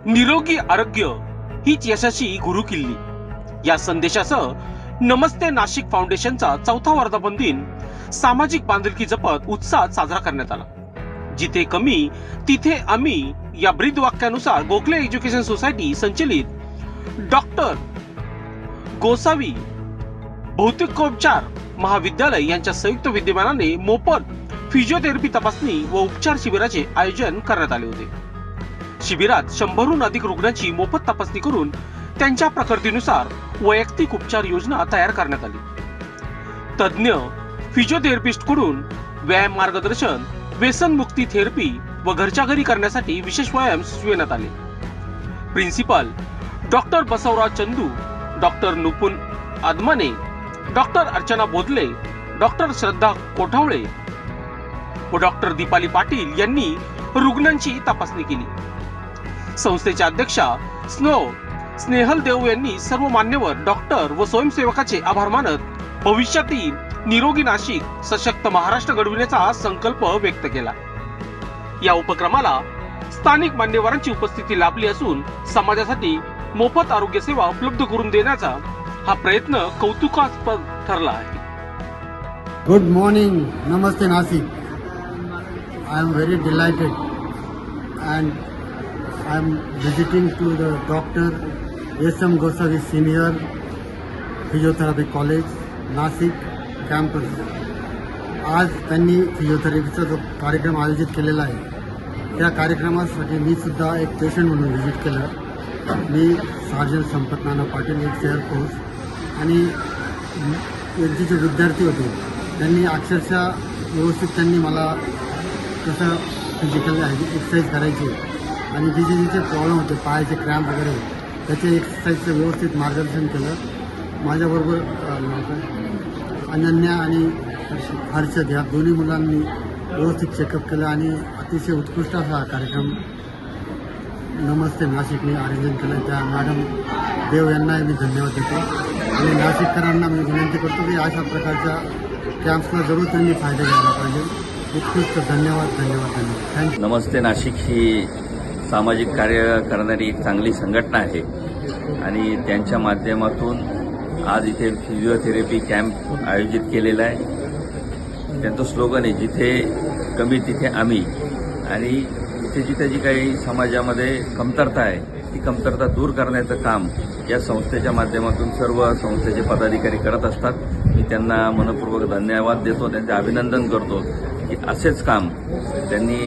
निरोगी आरोग्य हीच यशाची गुरुकिल्ली या संदेशासह नमस्ते नाशिक फाउंडेशनचा 4था वर्धापन दिन सामाजिक बांधिलकी जपत उत्साहात साजरा करण्यात आला। जिथे कमी तिथे आम्ही या ब्रीद वाक्यानुसार गोखले एज्युकेशन सोसायटी संचलित डॉक्टर गोसावी भौतिकोपचार महाविद्यालय यांच्या संयुक्त विद्यमानाने मोफत फिजिओथेरपी तपासणी व उपचार शिबिराचे आयोजन करण्यात आले होते। शिबिरात 100हून अधिक रुग्णांची मोफत तपासणी करून त्यांच्या प्रकृतीनुसार वैयक्तिक उपचार योजना तयार करण्यात आली। तज्ञ फिजिओथेरपिस्ट कडून व्यायाम मार्गदर्शन, व्यसनमुक्ती थेरपी व घरच्या घरी करण्यासाठी विशेष व्यायाम सुचविण्यात आले। Principal doctor Basavaraj Chandu, doctor Nupun Adamane, doctor Archana Bodhale, doctor Shraddha Kothavale व डॉक्टर दीपाली पाटील यांनी रुग्णांची तपासणी केली। संस्थेच्या अध्यक्षा स्नेहल देव यांनी सर्व मान्यवर डॉक्टर व स्वयंसेवकाचे आभार मानत भविष्यातील निरोगी नाशिक, सशक्त महाराष्ट्र घडविण्याचा संकल्प व्यक्त केला। या उपक्रमाला स्थानिक मान्यवरांची उपस्थिती लाभली असून समाजासाठी मोफत आरोग्य सेवा उपलब्ध करून देण्याचा हा प्रयत्न कौतुकास्पद ठरला आहे। Good morning, Namaste Nasik. I am very delighted and I am visiting to the Dr. S.M. Gosavi Senior Physiotherapy College, Nasik campus. आज त्यांनी फिजिओथेरपीचा जो कार्यक्रम आयोजित केलेला आहे त्या कार्यक्रमासाठी मी सुद्धा एक पेशंट म्हणून व्हिजिट केलं। मी सार्जन संपत नाना पाटील, एक एअरफोर्स, आणि यांचे जे विद्यार्थी होते त्यांनी अक्षरशः व्यवस्थित त्यांनी मला कसं फिजिकल एक्सरसाइज करायची आणि जे प्रॉब्लेम होते पायाचे क्रॅम्प वगैरे त्याचे एक्सरसाइजचं व्यवस्थित मार्गदर्शन केलं। माझ्याबरोबर अनन्या आणि हर्षद या दोन्ही मुलांनी व्यवस्थित चेकअप केलं आणि अतिशय उत्कृष्ट असा कार्यक्रम नमस्ते नाशिकने आयोजन केलं। त्या मॅडम देव यांना मी धन्यवाद देतो आणि नाशिककरांना मी विनंती करतो की अशा प्रकारच्या कॅम्प्सला जरूर त्यांनी फायदा घ्यायला पाहिजे। उत्कृष्ट धन्यवाद धन्यवाद धन्यवाद थँक्यू। नमस्ते नाशिक ही सामाजिक कार्य करणारी एक चांगली संघटना आहे आणि त्यांच्या माध्यमातून आज इथे फिजिओथेरपी कॅम्प आयोजित केलेला आहे। त्यांचं स्लोगन आहे जिथे कमी तिथे आम्ही, आणि जिथे जिथे जी काही समाजामध्ये कमतरता आहे ती कमतरता दूर करण्याचं काम या संस्थेच्या माध्यमातून सर्व संस्थेचे पदाधिकारी करत असतात। मी त्यांना मनपूर्वक धन्यवाद देतो, त्यांचे अभिनंदन करतो की असेच काम त्यांनी